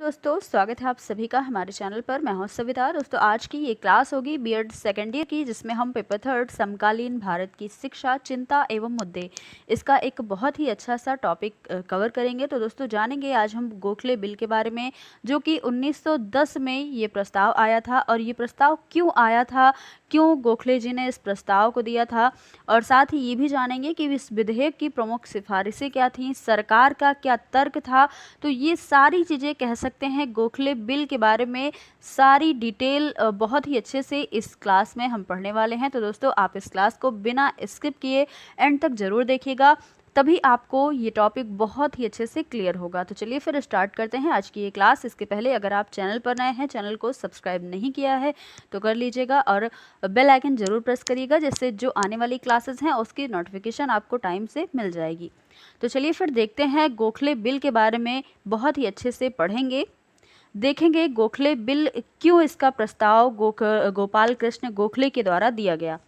दोस्तों, स्वागत है आप सभी का हमारे चैनल पर। मैं हूं सविता। दोस्तों, आज की ये क्लास होगी बीएड सेकेंड ईयर की, जिसमें हम पेपर थर्ड समकालीन भारत की शिक्षा, चिंता एवं मुद्दे, इसका एक बहुत ही अच्छा सा टॉपिक कवर करेंगे। तो दोस्तों, जानेंगे आज हम गोखले बिल के बारे में, जो कि 1910 में ये प्रस्ताव आया था। और ये प्रस्ताव क्यों आया था, क्यों गोखले जी ने इस प्रस्ताव को दिया था, और साथ ही ये भी जानेंगे कि इस विधेयक की प्रमुख सिफारिशें क्या थीं, सरकार का क्या तर्क था। तो ये सारी चीज़ें कह सकते हैं गोखले बिल के बारे में सारी डिटेल बहुत ही अच्छे से इस क्लास में हम पढ़ने वाले हैं। तो दोस्तों, आप इस क्लास को बिना स्किप किए एंड तक ज़रूर देखिएगा, तभी आपको ये टॉपिक बहुत ही अच्छे से क्लियर होगा। तो चलिए फिर स्टार्ट करते हैं आज की ये क्लास। इसके पहले अगर आप चैनल पर नए हैं, चैनल को सब्सक्राइब नहीं किया है तो कर लीजिएगा, और बेल आइकन ज़रूर प्रेस करिएगा, जिससे जो आने वाली क्लासेस हैं उसकी नोटिफिकेशन आपको टाइम से मिल जाएगी। तो चलिए फिर देखते हैं गोखले बिल के बारे में, बहुत ही अच्छे से पढ़ेंगे, देखेंगे गोखले बिल क्यों इसका प्रस्ताव गोपाल कृष्ण गोखले के द्वारा दिया गया।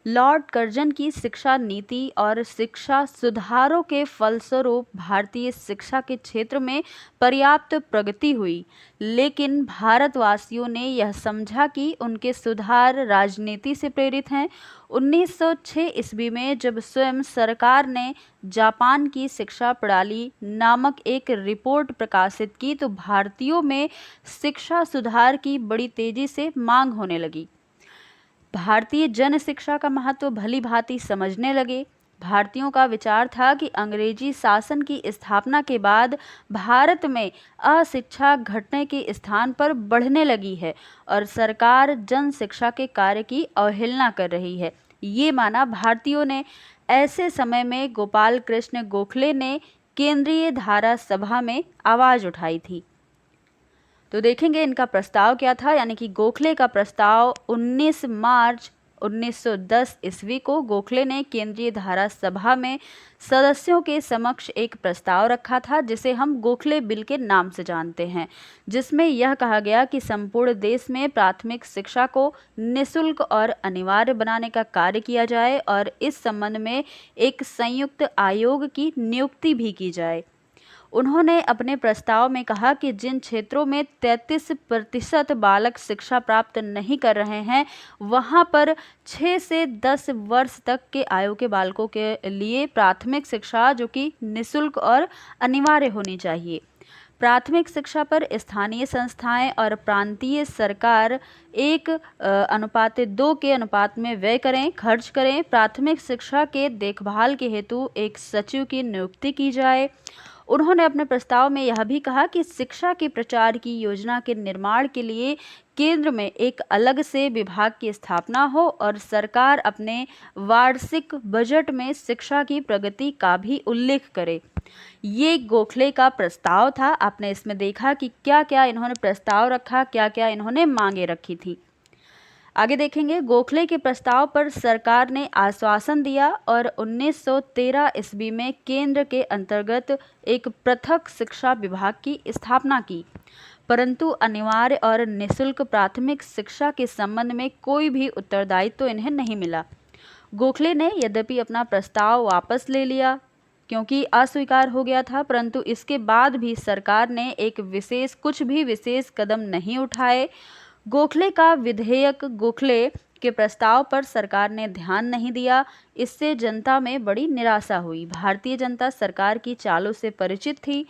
लॉर्ड कर्जन की शिक्षा नीति और शिक्षा सुधारों के फलस्वरूप भारतीय शिक्षा के क्षेत्र में पर्याप्त प्रगति हुई, लेकिन भारतवासियों ने यह समझा कि उनके सुधार राजनीति से प्रेरित हैं। 1906 ईस्वी में जब स्वयं सरकार ने जापान की शिक्षा प्रणाली नामक एक रिपोर्ट प्रकाशित की, तो भारतीयों में शिक्षा सुधार की बड़ी तेजी से मांग होने लगी। भारतीय जन शिक्षा का महत्व भली भांति समझने लगे। भारतीयों का विचार था कि अंग्रेजी शासन की स्थापना के बाद भारत में अशिक्षा घटने के स्थान पर बढ़ने लगी है और सरकार जन शिक्षा के कार्य की अवहेलना कर रही है। ये माना भारतीयों ने। ऐसे समय में गोपाल कृष्ण गोखले ने केंद्रीय धारा सभा में आवाज उठाई थी। तो देखेंगे इनका प्रस्ताव क्या था, यानी कि गोखले का प्रस्ताव 19 मार्च 1910 ईस्वी को गोखले ने केंद्रीय धारा सभा में सदस्यों के समक्ष एक प्रस्ताव रखा था, जिसे हम गोखले बिल के नाम से जानते हैं, जिसमें यह कहा गया कि संपूर्ण देश में प्राथमिक शिक्षा को निःशुल्क और अनिवार्य बनाने का कार्य किया जाए और इस संबंध में एक संयुक्त आयोग की नियुक्ति भी की जाए। उन्होंने अपने प्रस्ताव में कहा कि जिन क्षेत्रों में 33% बालक शिक्षा प्राप्त नहीं कर रहे हैं, वहां पर 6 से 10 वर्ष तक के आयु के बालकों के लिए प्राथमिक शिक्षा, जो कि निःशुल्क और अनिवार्य होनी चाहिए। प्राथमिक शिक्षा पर स्थानीय संस्थाएं और प्रांतीय सरकार 1:2 के अनुपात में व्यय करें, खर्च करें। प्राथमिक शिक्षा के देखभाल के हेतु एक सचिव की नियुक्ति की जाए। उन्होंने अपने प्रस्ताव में यह भी कहा कि शिक्षा के प्रचार की योजना के निर्माण के लिए केंद्र में एक अलग से विभाग की स्थापना हो और सरकार अपने वार्षिक बजट में शिक्षा की प्रगति का भी उल्लेख करे। ये गोखले का प्रस्ताव था। आपने इसमें देखा कि क्या क्या इन्होंने प्रस्ताव रखा, क्या क्या इन्होंने मांगे रखी थी। आगे देखेंगे, गोखले के प्रस्ताव पर सरकार ने आश्वासन दिया और 1913 ईस्वी में केंद्र के अंतर्गत एक पृथक शिक्षा विभाग की स्थापना की, परंतु अनिवार्य और निःशुल्क प्राथमिक शिक्षा के संबंध में कोई भी उत्तरदायित्व इन्हें नहीं मिला। गोखले ने यद्यपि अपना प्रस्ताव वापस ले लिया क्योंकि अस्वीकार हो गया था, परंतु इसके बाद भी सरकार ने कुछ भी विशेष कदम नहीं उठाए। गोखले का विधेयक गोखले के प्रस्ताव पर सरकार ने ध्यान नहीं दिया। इससे जनता में बड़ी निराशा हुई। भारतीय जनता सरकार की चालों से परिचित थी।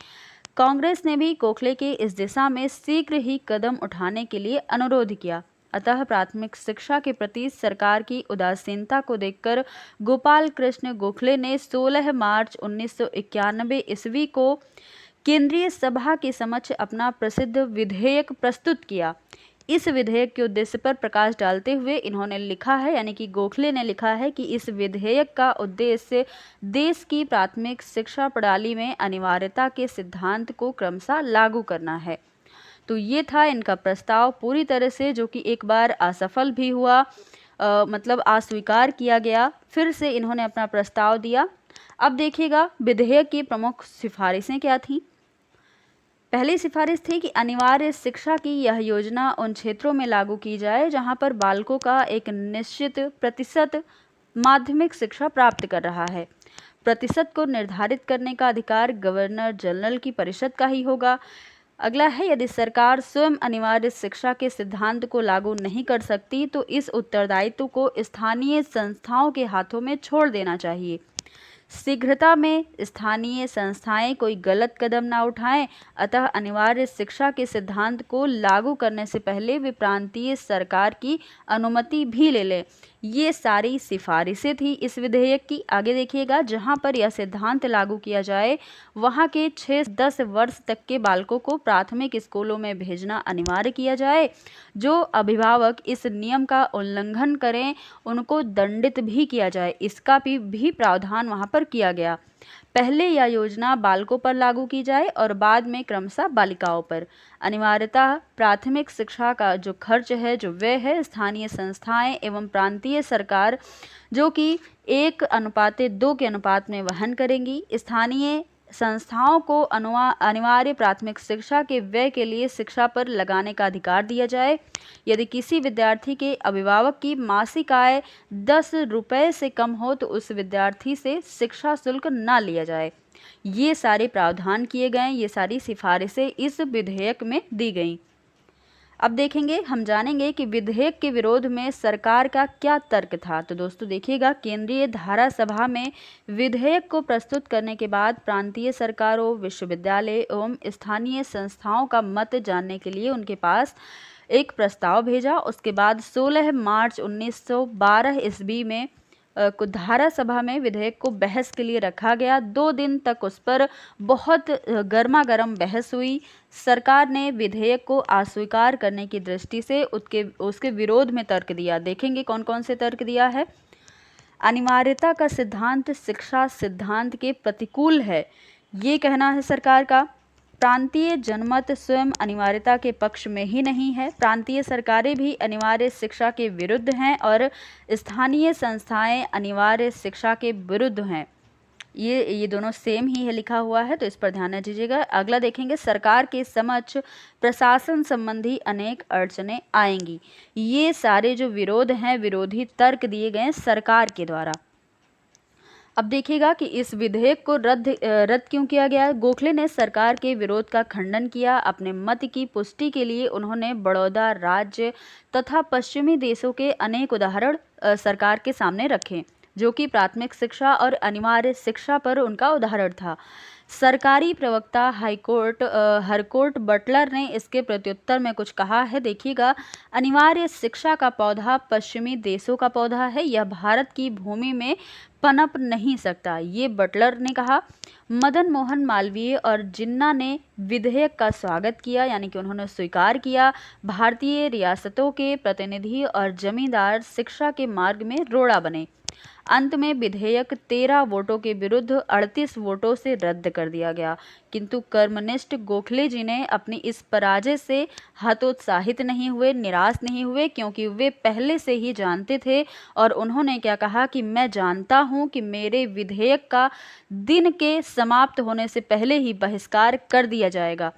कांग्रेस ने भी गोखले के इस दिशा में शीघ्र ही कदम उठाने के लिए अनुरोध किया। अतः प्राथमिक शिक्षा के प्रति सरकार की उदासीनता को देखकर गोपाल कृष्ण गोखले ने 16 मार्च 1991 ईस्वी को केंद्रीय सभा के समक्ष अपना प्रसिद्ध विधेयक प्रस्तुत किया। इस विधेयक के उद्देश्य पर प्रकाश डालते हुए इन्होंने लिखा है, यानी कि गोखले ने लिखा है कि इस विधेयक का उद्देश्य देश की प्राथमिक शिक्षा प्रणाली में अनिवार्यता के सिद्धांत को क्रमशः लागू करना है। तो ये था इनका प्रस्ताव पूरी तरह से, जो कि एक बार असफल भी हुआ, मतलब अस्वीकार किया गया। फिर से इन्होंने अपना प्रस्ताव दिया। अब देखिएगा विधेयक की प्रमुख सिफारिशें क्या थीं। पहली सिफारिश थी कि अनिवार्य शिक्षा की यह योजना उन क्षेत्रों में लागू की जाए जहां पर बालकों का एक निश्चित प्रतिशत माध्यमिक शिक्षा प्राप्त कर रहा है। प्रतिशत को निर्धारित करने का अधिकार गवर्नर जनरल की परिषद का ही होगा। अगला है, यदि सरकार स्वयं अनिवार्य शिक्षा के सिद्धांत को लागू नहीं कर सकती तो इस उत्तरदायित्व को स्थानीय संस्थाओं के हाथों में छोड़ देना चाहिए। शीघ्रता में स्थानीय संस्थाएं कोई गलत कदम ना उठाएं, अतः अनिवार्य शिक्षा के सिद्धांत को लागू करने से पहले वे प्रांतीय सरकार की अनुमति भी ले लें। ये सारी सिफारिशें थी इस विधेयक की। आगे देखिएगा, जहां पर यह सिद्धांत लागू किया जाए वहां के 6-10 वर्ष तक के बालकों को प्राथमिक स्कूलों में भेजना अनिवार्य किया जाए। जो अभिभावक इस नियम का उल्लंघन करें उनको दंडित भी किया जाए, इसका भी प्रावधान वहां पर किया गया। पहले यह योजना बालकों पर लागू की जाए और बाद में क्रमशः बालिकाओं पर। अनिवार्यतः प्राथमिक शिक्षा का जो खर्च है, जो व्यय है, स्थानीय संस्थाएं एवं प्रांतीय सरकार जो कि 1:2 के अनुपात में वहन करेंगी। स्थानीय संस्थाओं को अनिवार्य प्राथमिक शिक्षा के व्यय के लिए शिक्षा पर लगाने का अधिकार दिया जाए। यदि किसी विद्यार्थी के अभिभावक की मासिक आय 10 रुपये से कम हो तो उस विद्यार्थी से शिक्षा शुल्क न लिया जाए। ये सारे प्रावधान किए गए, ये सारी सिफारिशें इस विधेयक में दी गई। अब देखेंगे, हम जानेंगे कि विधेयक के विरोध में सरकार का क्या तर्क था। तो दोस्तों देखिएगा, केंद्रीय धारा सभा में विधेयक को प्रस्तुत करने के बाद प्रांतीय सरकारों, विश्वविद्यालय एवं स्थानीय संस्थाओं का मत जानने के लिए उनके पास एक प्रस्ताव भेजा। उसके बाद 16 मार्च 1912 ईस्वी में धारा सभा में विधेयक को बहस के लिए रखा गया। 2 दिन तक उस पर बहुत गर्मा गर्म बहस हुई। सरकार ने विधेयक को अस्वीकार करने की दृष्टि से उसके विरोध में तर्क दिया। देखेंगे कौन कौन से तर्क दिया है। अनिवार्यता का सिद्धांत शिक्षा सिद्धांत के प्रतिकूल है, ये कहना है सरकार का। प्रांतीय जनमत स्वयं अनिवार्यता के पक्ष में ही नहीं है। प्रांतीय सरकारें भी अनिवार्य शिक्षा के विरुद्ध हैं और स्थानीय संस्थाएं अनिवार्य शिक्षा के विरुद्ध हैं। ये दोनों सेम ही है, लिखा हुआ है, तो इस पर ध्यान दीजिएगा। अगला देखेंगे, सरकार के समक्ष प्रशासन संबंधी अनेक अड़चनें आएंगी। ये सारे जो विरोध हैं, विरोधी तर्क दिए गए सरकार के द्वारा। अब देखिएगा कि इस विधेयक को रद्द क्यों किया गया। गोखले ने सरकार के विरोध का खंडन किया। अपने मत की पुष्टि के लिए उन्होंने बड़ौदा राज्य तथा पश्चिमी देशों के अनेक उदाहरण सरकार के सामने रखे, जो कि प्राथमिक शिक्षा और अनिवार्य शिक्षा पर उनका उदाहरण था। सरकारी प्रवक्ता हरकोर्ट बटलर ने इसके प्रत्युत्तर में कुछ कहा है। देखिएगा, अनिवार्य शिक्षा का पौधा पश्चिमी देशों का पौधा है, यह भारत की भूमि में पनप नहीं सकता, ये बटलर ने कहा। मदन मोहन मालवीय और जिन्ना ने विधेयक का स्वागत किया, यानी कि उन्होंने स्वीकार किया। भारतीय रियासतों के प्रतिनिधि और जमींदार शिक्षा के मार्ग में रोड़ा बने। अंत में विधेयक 13 वोटों के विरुद्ध 38 वोटों से रद्द कर दिया गया। किंतु कर्मनिष्ठ गोखले जी ने अपनी इस पराजय से हतोत्साहित नहीं हुए, निराश नहीं हुए, क्योंकि वे पहले से ही जानते थे। और उन्होंने क्या कहा कि मैं जानता हूं कि मेरे विधेयक का दिन के समाप्त होने से पहले ही बहिष्कार कर दिया जाएगा।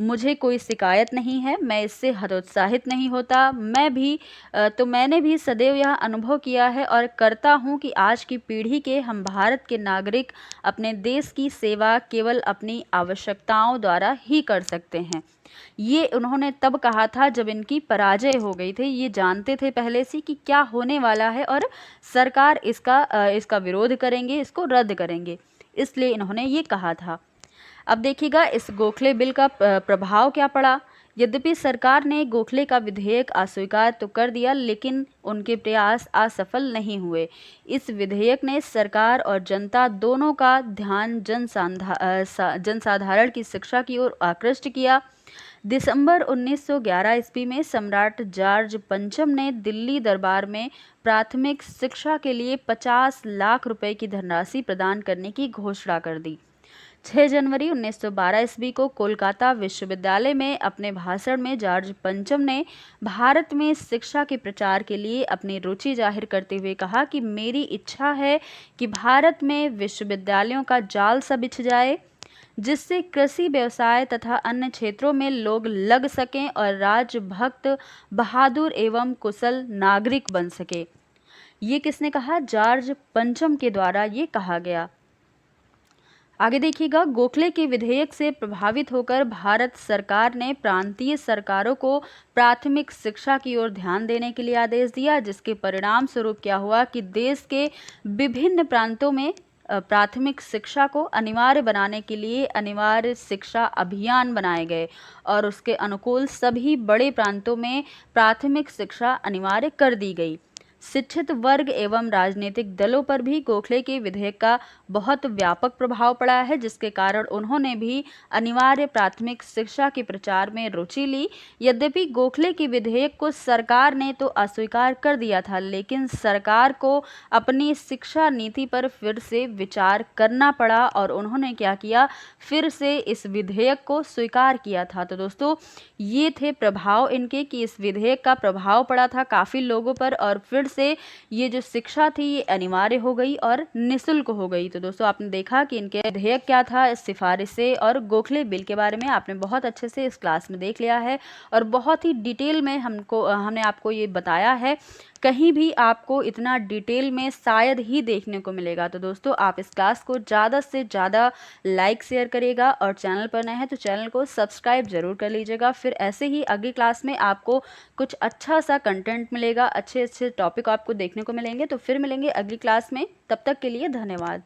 मुझे कोई शिकायत नहीं है, मैं इससे हतोत्साहित नहीं होता। मैंने भी सदैव यह अनुभव किया है और करता हूं कि आज की पीढ़ी के हम भारत के नागरिक अपने देश की सेवा केवल अपनी आवश्यकताओं द्वारा ही कर सकते हैं। ये उन्होंने तब कहा था जब इनकी पराजय हो गई थी। ये जानते थे पहले से कि क्या होने वाला है और सरकार इसका विरोध करेंगे, इसको रद्द करेंगे, इसलिए इन्होंने ये कहा था। अब देखिएगा, इस गोखले बिल का प्रभाव क्या पड़ा। यद्यपि सरकार ने गोखले का विधेयक अस्वीकार तो कर दिया, लेकिन उनके प्रयास असफल नहीं हुए। इस विधेयक ने सरकार और जनता दोनों का ध्यान जनसाधारण की शिक्षा की ओर आकृष्ट किया। दिसंबर 1911 ईस्वी में सम्राट जॉर्ज पंचम ने दिल्ली दरबार में प्राथमिक शिक्षा के लिए 50 लाख रुपए की धनराशि प्रदान करने की घोषणा कर दी। 6 जनवरी 1912 ईस्वी को कोलकाता विश्वविद्यालय में अपने भाषण में जॉर्ज पंचम ने भारत में शिक्षा के प्रचार के लिए अपनी रुचि जाहिर करते हुए कहा कि मेरी इच्छा है कि भारत में विश्वविद्यालयों का जाल सा बिछ जाए, जिससे कृषि, व्यवसाय तथा अन्य क्षेत्रों में लोग लग सकें और राजभक्त, बहादुर एवं कुशल नागरिक बन सके। ये किसने कहा? जॉर्ज पंचम के द्वारा ये कहा गया। आगे देखिएगा, गोखले के विधेयक से प्रभावित होकर भारत सरकार ने प्रांतीय सरकारों को प्राथमिक शिक्षा की ओर ध्यान देने के लिए आदेश दिया, जिसके परिणाम स्वरूप क्या हुआ कि देश के विभिन्न प्रांतों में प्राथमिक शिक्षा को अनिवार्य बनाने के लिए अनिवार्य शिक्षा अभियान बनाए गए और उसके अनुकूल सभी बड़े प्रांतों में प्राथमिक शिक्षा अनिवार्य कर दी गई। शिक्षित वर्ग एवं राजनीतिक दलों पर भी गोखले के विधेयक का बहुत व्यापक प्रभाव पड़ा है, जिसके कारण उन्होंने भी अनिवार्य प्राथमिक शिक्षा के प्रचार में रुचि ली। यद्यपि गोखले के विधेयक को सरकार ने तो अस्वीकार कर दिया था, लेकिन सरकार को अपनी शिक्षा नीति पर फिर से विचार करना पड़ा और उन्होंने क्या किया, फिर से इस विधेयक को स्वीकार किया था। तो दोस्तों, ये थे प्रभाव इनके कि इस विधेयक का प्रभाव पड़ा था काफ़ी लोगों पर और फिर से ये जो शिक्षा थी ये अनिवार्य हो गई और निःशुल्क हो गई। तो दोस्तों, आपने देखा कि इनके विधेयक क्या था, इस सिफारिशें और गोखले बिल के बारे में आपने बहुत अच्छे से इस क्लास में देख लिया है और बहुत ही डिटेल में हमने आपको ये बताया है। कहीं भी आपको इतना डिटेल में शायद ही देखने को मिलेगा। तो दोस्तों, आप इस क्लास को ज़्यादा से ज़्यादा लाइक शेयर करिएगा और चैनल पर नए हैं तो चैनल को सब्सक्राइब ज़रूर कर लीजिएगा। फिर ऐसे ही अगली क्लास में आपको कुछ अच्छा सा कंटेंट मिलेगा, अच्छे अच्छे टॉपिक आपको देखने को मिलेंगे। तो फिर मिलेंगे अगली क्लास में, तब तक के लिए धन्यवाद।